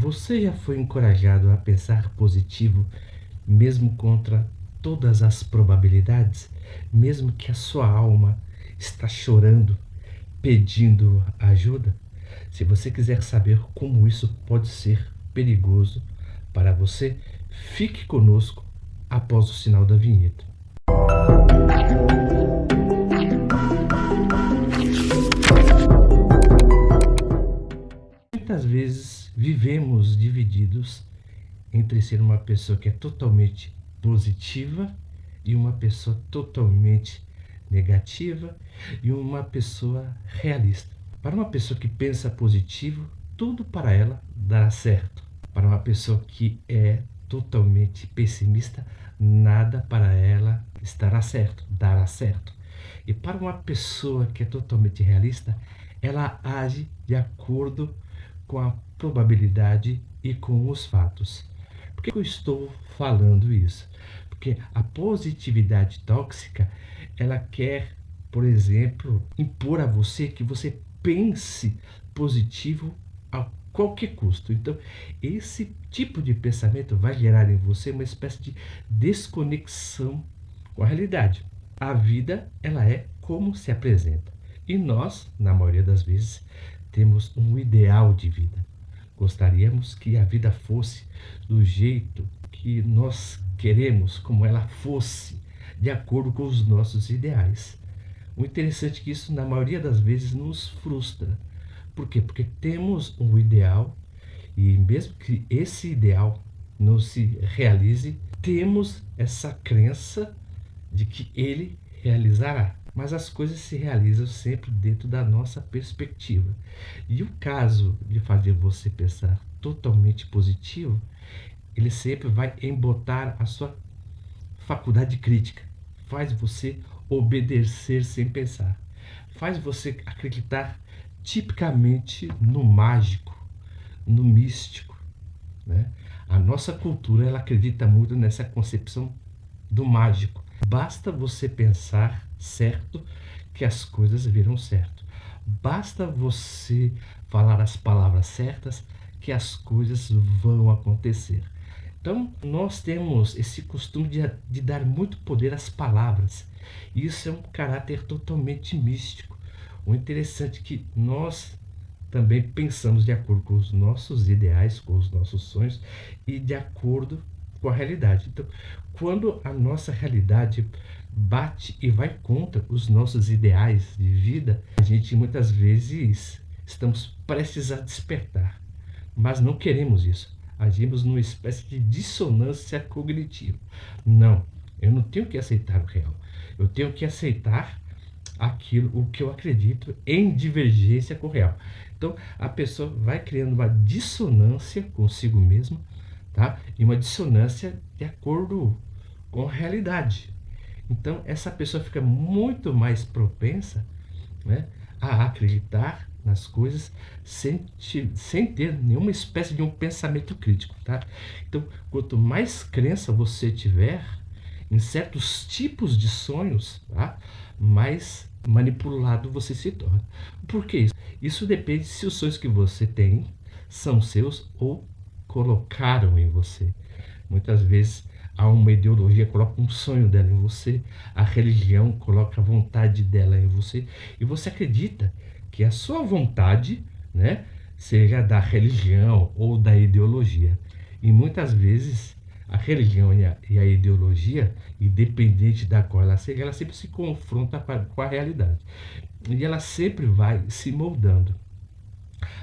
Você já foi encorajado a pensar positivo, mesmo contra todas as probabilidades? Mesmo que a sua alma está chorando, pedindo ajuda? Se você quiser saber como isso pode ser perigoso para você, fique conosco após o sinal da vinheta. Muitas vezes vivemos divididos entre ser uma pessoa que é totalmente positiva e uma pessoa totalmente negativa e uma pessoa realista. Para uma pessoa que pensa positivo, tudo para ela dará certo. Para uma pessoa que é totalmente pessimista, nada para ela estará certo, dará certo. E para uma pessoa que é totalmente realista, ela age de acordo com a probabilidade e com os fatos. Por que eu estou falando isso? Porque a positividade tóxica, ela quer, por exemplo, impor a você que você pense positivo a qualquer custo. Então, esse tipo de pensamento vai gerar em você uma espécie de desconexão com a realidade. A vida, ela é como se apresenta. E nós, na maioria das vezes, temos um ideal de vida. Gostaríamos que a vida fosse do jeito que nós queremos, como ela fosse, de acordo com os nossos ideais. O interessante é que isso, na maioria das vezes, nos frustra. Por quê? Porque temos um ideal e mesmo que esse ideal não se realize, temos essa crença de que ele realizará. Mas as coisas se realizam sempre dentro da nossa perspectiva. E o caso de fazer você pensar totalmente positivo, ele sempre vai embotar a sua faculdade crítica. Faz você obedecer sem pensar. Faz você acreditar tipicamente no mágico, no místico, né? A nossa cultura, ela acredita muito nessa concepção do mágico. Basta você pensar certo que as coisas viram certo. Basta você falar as palavras certas que as coisas vão acontecer. Então, nós temos esse costume de dar muito poder às palavras. Isso é um caráter totalmente místico. O interessante é que nós também pensamos de acordo com os nossos ideais, com os nossos sonhos e de acordo com a realidade. Então, quando a nossa realidade bate e vai contra os nossos ideais de vida, a gente muitas vezes estamos prestes a despertar, mas não queremos isso. Agimos numa espécie de dissonância cognitiva. Não, eu não tenho que aceitar o real. Eu tenho que aceitar aquilo, o que eu acredito, em divergência com o real. Então, a pessoa vai criando uma dissonância consigo mesma, tá? E uma dissonância de acordo com a realidade. Então, essa pessoa fica muito mais propensa, né, a acreditar nas coisas sem ter nenhuma espécie de um pensamento crítico, tá? Então, quanto mais crença você tiver em certos tipos de sonhos, tá, mais manipulado você se torna. Por que isso? Isso depende se os sonhos que você tem são seus ou colocaram em você. Muitas vezes há uma ideologia que coloca um sonho dela em você, a religião coloca a vontade dela em você, e você acredita que a sua vontade, né, seja da religião ou da ideologia. E muitas vezes a religião e a ideologia, independente da qual ela seja, ela sempre se confronta com a realidade. E ela sempre vai se moldando.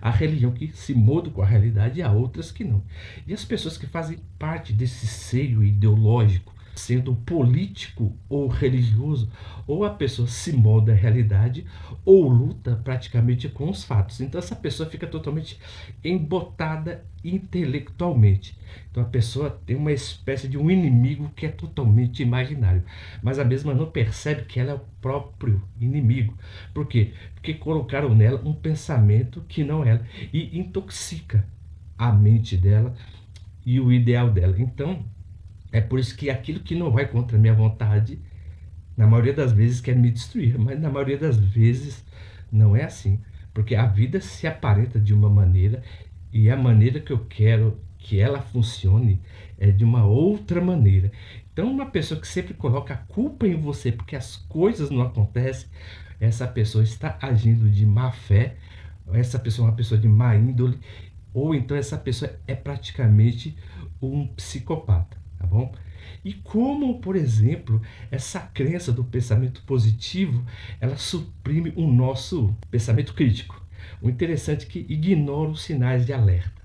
A religião que se molda com a realidade e há outras que não. E as pessoas que fazem parte desse seio ideológico, sendo político ou religioso, ou a pessoa se molda à realidade ou luta praticamente com os fatos. Então essa pessoa fica totalmente embotada intelectualmente. Então a pessoa tem uma espécie de um inimigo que é totalmente imaginário, mas a mesma não percebe que ela é o próprio inimigo. Por quê? Porque colocaram nela um pensamento que não é ela e intoxica a mente dela e o ideal dela. Então, é por isso que aquilo que não vai contra a minha vontade, na maioria das vezes quer me destruir, mas na maioria das vezes não é assim, porque a vida se aparenta de uma maneira e a maneira que eu quero que ela funcione é de uma outra maneira. Então, uma pessoa que sempre coloca a culpa em você porque as coisas não acontecem, essa pessoa está agindo de má fé, essa pessoa é uma pessoa de má índole, ou então essa pessoa é praticamente um psicopata, tá bom? E como, por exemplo, essa crença do pensamento positivo, ela suprime o nosso pensamento crítico. O interessante é que ignora os sinais de alerta.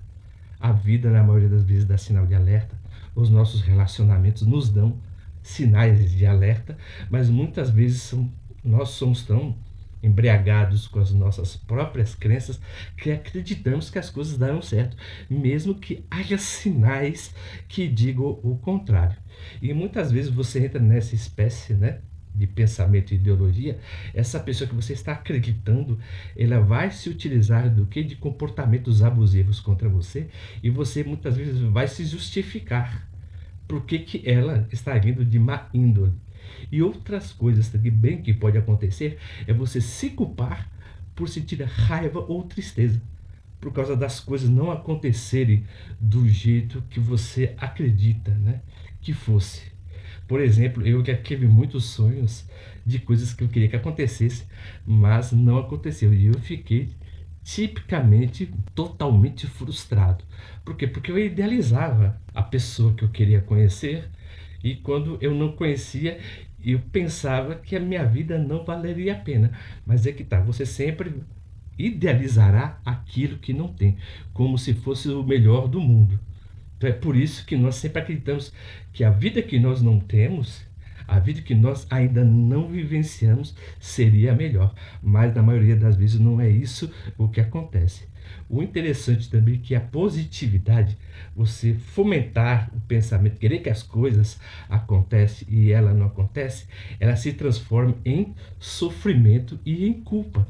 A vida, na maioria das vezes, dá sinal de alerta. Os nossos relacionamentos nos dão sinais de alerta, mas muitas vezes nós somos tão embriagados com as nossas próprias crenças que acreditamos que as coisas darão certo, mesmo que haja sinais que digam o contrário. E muitas vezes você entra nessa espécie, né, de pensamento e ideologia. Essa pessoa que você está acreditando, ela vai se utilizar do que? De comportamentos abusivos contra você, e você muitas vezes vai se justificar por que ela está agindo de má índole. E outras coisas também que pode acontecer é você se culpar por sentir raiva ou tristeza por causa das coisas não acontecerem do jeito que você acredita, né, que fosse. Por exemplo, eu já tive muitos sonhos de coisas que eu queria que acontecesse, mas não aconteceu. E eu fiquei tipicamente totalmente frustrado. Por quê? Porque eu idealizava a pessoa que eu queria conhecer, e quando eu não conhecia, eu pensava que a minha vida não valeria a pena. Mas é que tá, você sempre idealizará aquilo que não tem, como se fosse o melhor do mundo. Então é por isso que nós sempre acreditamos que a vida que nós não temos, a vida que nós ainda não vivenciamos, seria melhor. Mas na maioria das vezes não é isso o que acontece. O interessante também é que a positividade, você fomentar o pensamento, querer que as coisas acontecem e ela não acontece, ela se transforma em sofrimento e em culpa.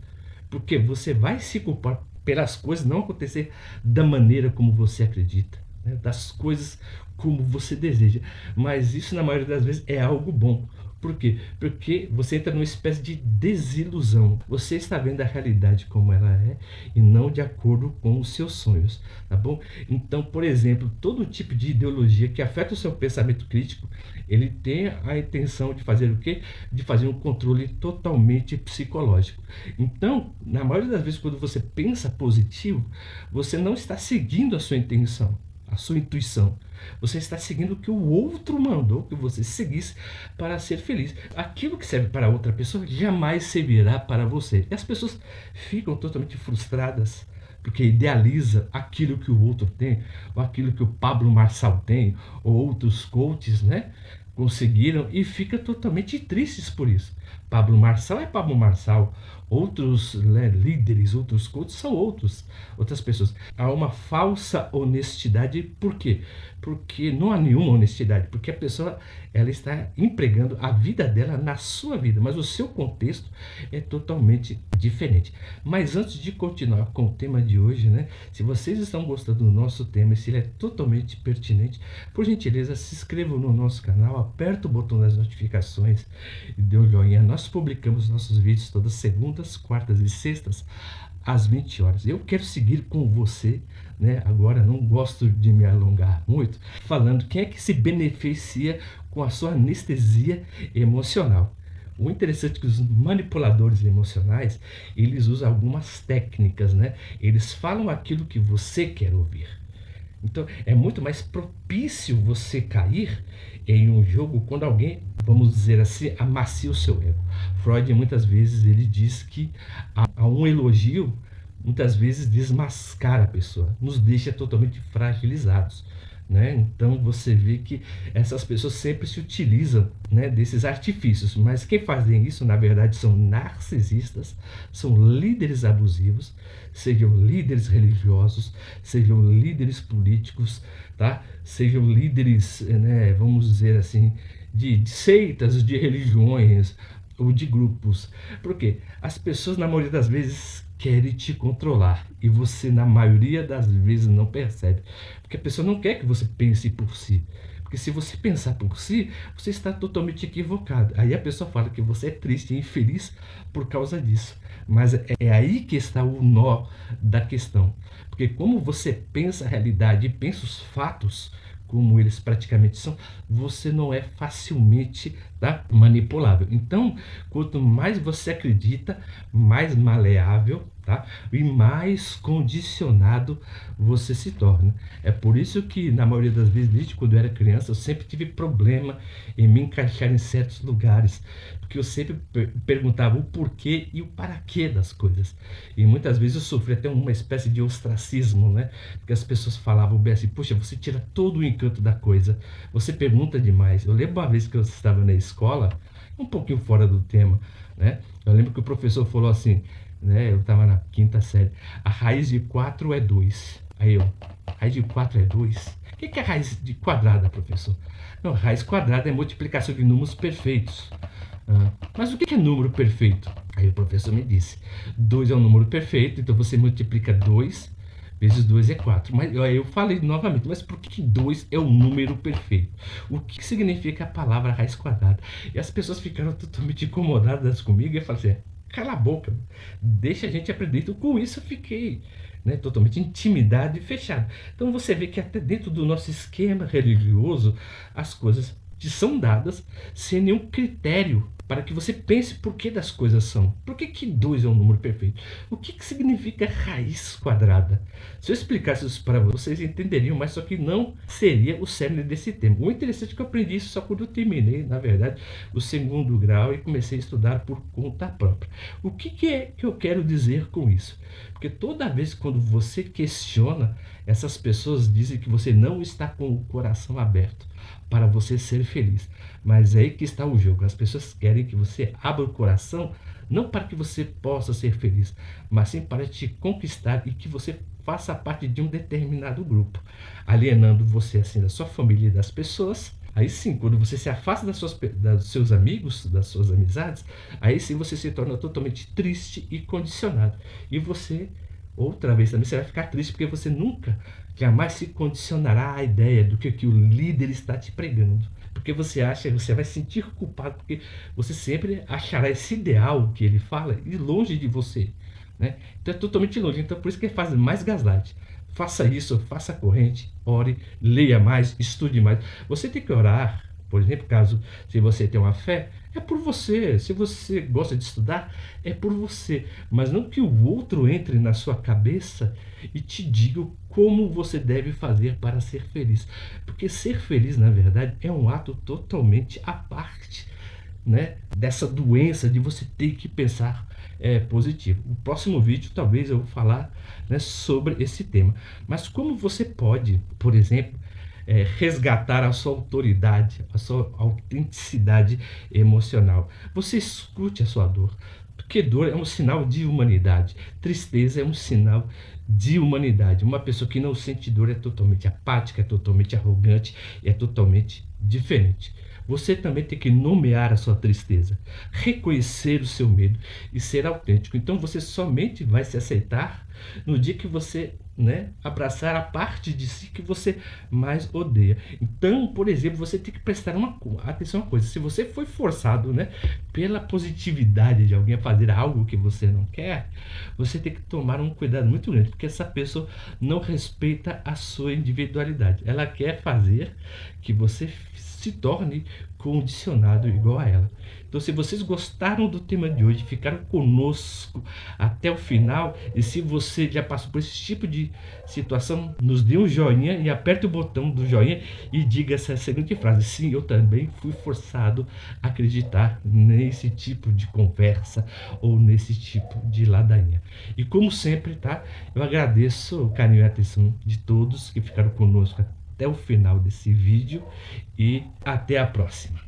Porque você vai se culpar pelas coisas não acontecer da maneira como você acredita, né? Das coisas como você deseja. Mas isso, na maioria das vezes, é algo bom. Por quê? Porque você entra numa espécie de desilusão. Você está vendo a realidade como ela é e não de acordo com os seus sonhos, tá bom? Então, por exemplo, todo tipo de ideologia que afeta o seu pensamento crítico, ele tem a intenção de fazer o quê? De fazer um controle totalmente psicológico. Então, na maioria das vezes, quando você pensa positivo, você não está seguindo a sua intenção, a sua intuição. Você está seguindo o que o outro mandou que você seguisse para ser feliz. Aquilo que serve para outra pessoa jamais servirá para você. E as pessoas ficam totalmente frustradas porque idealiza aquilo que o outro tem, ou aquilo que o Pablo Marçal tem, ou outros coaches, né, conseguiram, e fica totalmente tristes por isso. Pablo Marçal é Pablo Marçal, outros, né, líderes, outros coaches são outras pessoas. Há uma falsa honestidade. Por quê? Porque não há nenhuma honestidade, porque a pessoa, ela está empregando a vida dela na sua vida, mas o seu contexto é totalmente diferente. Mas antes de continuar com o tema de hoje, né, se vocês estão gostando do nosso tema e se ele é totalmente pertinente, por gentileza, se inscrevam no nosso canal, aperta o botão das notificações e dê um joinha. Nós publicamos nossos vídeos todas segundas, quartas e sextas às 20 horas. Eu quero seguir com você, né? Agora não gosto de me alongar muito, falando quem é que se beneficia com a sua anestesia emocional. O interessante é que os manipuladores emocionais, eles usam algumas técnicas, né? Eles falam aquilo que você quer ouvir. Então é muito mais propício você cair em um jogo quando alguém, vamos dizer assim, amacia o seu ego. Freud muitas vezes ele diz que a um elogio muitas vezes desmascara a pessoa, nos deixa totalmente fragilizados, né? Então você vê que essas pessoas sempre se utilizam, né, desses artifícios, mas quem fazem isso na verdade são narcisistas, são líderes abusivos, sejam líderes religiosos, sejam líderes políticos, tá? Sejam líderes, né, vamos dizer assim, de seitas, de religiões ou de grupos. Por quê? As pessoas na maioria das vezes querem te controlar e você na maioria das vezes não percebe, porque a pessoa não quer que você pense por si, Porque se você pensar por si, você está totalmente equivocado. Aí a pessoa fala que você é triste e infeliz por causa disso. Mas é aí que está o nó da questão. Porque como você pensa a realidade e pensa os fatos, como eles praticamente são, você não é facilmente, tá, manipulável. Então, quanto mais você acredita, mais maleável, tá, e mais condicionado você se torna. É por isso que, na maioria das vezes, desde quando eu era criança, eu sempre tive problema em me encaixar em certos lugares, porque eu sempre perguntava o porquê e o para quê das coisas. E muitas vezes eu sofri até uma espécie de ostracismo, né? Porque as pessoas falavam bem assim: puxa, você tira todo o encanto da coisa, você pergunta demais. Eu lembro uma vez que eu estava na escola, um pouquinho fora do tema, né? Eu lembro que o professor falou assim, né? Eu estava na quinta série: a raiz de 4 é 2. Aí eu: raiz de 4 é 2? O que é raiz de quadrada, professor? Não, raiz quadrada é multiplicação de números perfeitos. Mas o que é número perfeito? Aí o professor me disse: 2 é um número perfeito, então você multiplica 2 vezes 2 é 4. Mas aí eu falei novamente: mas por que 2 é um número perfeito? O que significa a palavra raiz quadrada? E as pessoas ficaram totalmente incomodadas comigo e eu falei assim: cala a boca, deixa a gente aprender. Então, com isso eu fiquei, né, totalmente intimidado e fechado. Então você vê que até dentro do nosso esquema religioso as coisas te são dadas sem nenhum critério para que você pense por que das coisas são. Por que 2 é um número perfeito? O que significa raiz quadrada? Se eu explicasse isso para vocês, entenderiam, mas só que não seria o cerne desse tema. O interessante é que eu aprendi isso só quando eu terminei, na verdade, o segundo grau e comecei a estudar por conta própria. O que é que eu quero dizer com isso? Porque toda vez quando você questiona, essas pessoas dizem que você não está com o coração aberto para você ser feliz. Mas é aí que está o jogo. As pessoas querem que você abra o coração, não para que você possa ser feliz, mas sim para te conquistar e que você faça parte de um determinado grupo, alienando você assim da sua família e das pessoas. Aí sim, quando você se afasta dos seus amigos, das suas amizades, aí sim você se torna totalmente triste e condicionado. E você, outra vez também, você vai ficar triste porque você nunca, jamais se condicionará à ideia do que o líder está te pregando. Porque você vai se sentir culpado, porque você sempre achará esse ideal que ele fala e longe de você, né? Então é totalmente longe. Então por isso que ele faz mais gaslight. Faça isso, faça a corrente, ore, leia mais, estude mais. Você tem que orar, por exemplo, caso se você tem uma fé, é por você. Se você gosta de estudar, é por você. Mas não que o outro entre na sua cabeça e te diga como você deve fazer para ser feliz. Porque ser feliz, na verdade, é um ato totalmente à parte, né, dessa doença de você ter que pensar positivo. O próximo vídeo talvez eu vou falar, né, sobre esse tema. Mas como você pode, por exemplo, resgatar a sua autoridade, a sua autenticidade emocional? Você escute a sua dor, porque dor é um sinal de humanidade, tristeza é um sinal de humanidade. Uma pessoa que não sente dor é totalmente apática, é totalmente arrogante, é totalmente diferente. Você também tem que nomear a sua tristeza, reconhecer o seu medo e ser autêntico. Então você somente vai se aceitar no dia que você, né, abraçar a parte de si que você mais odeia. Então, por exemplo, você tem que prestar atenção a uma coisa: se você foi forçado, né, pela positividade de alguém a fazer algo que você não quer, você tem que tomar um cuidado muito grande, porque essa pessoa não respeita a sua individualidade. Ela quer fazer que você se torne condicionado igual a ela. Então, se vocês gostaram do tema de hoje, ficaram conosco até o final, e se você já passou por esse tipo de situação, nos dê um joinha e aperte o botão do joinha e diga essa seguinte frase: sim, eu também fui forçado a acreditar nesse tipo de conversa ou nesse tipo de ladainha. E como sempre, tá? Eu agradeço o carinho e a atenção de todos que ficaram conosco até o final desse vídeo e até a próxima.